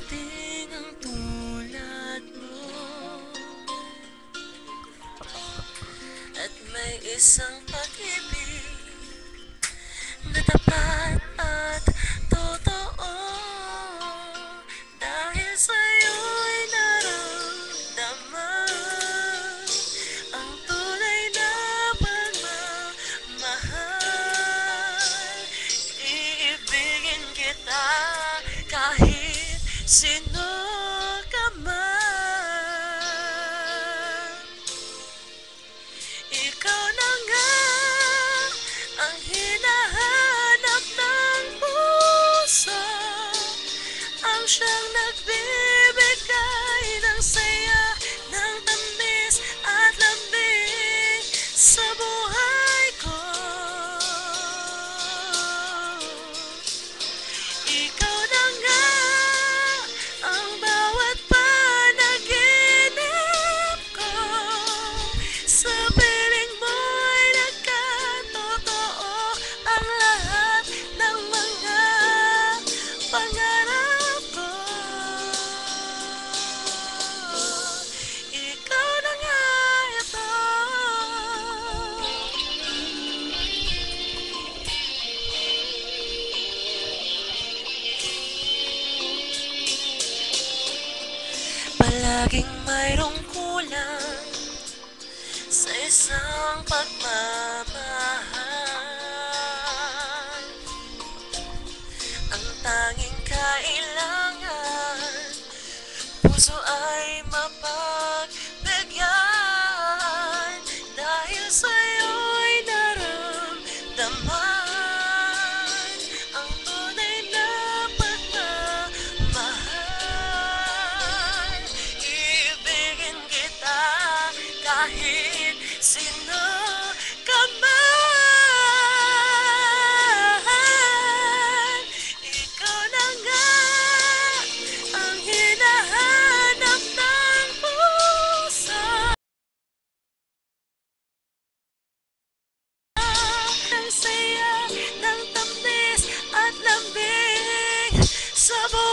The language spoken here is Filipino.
darating ang tulad mo, at may isang pag-ibig na tapat at totoo. Dahil sa'yo'y naramdaman ang tunay na pagmamahal. Iibigin kita kahit sino ka man. Ikaw na nga ang hinahanap ng puso, ang siyang nagbibigay ng saya, ng tamis at lambing sa buhay ko. Ikaw na nga ang bawat panaginip ko, sa piling mo'y nagkatotoo ang lahat ng mga pangarap ko. Ikaw na nga ito. Palaging mayroong kulang sa isang pagmamahal. Ang tanging kailangan, puso ay mapagbigyan. Dahil sa'yo'y naramdaman ang tunay na pagmamahal. Iibigin kita kahit sino ka man. Ikaw na nga ang hinahanap ng puso, ng saya, ng tamis at lambing sa buhay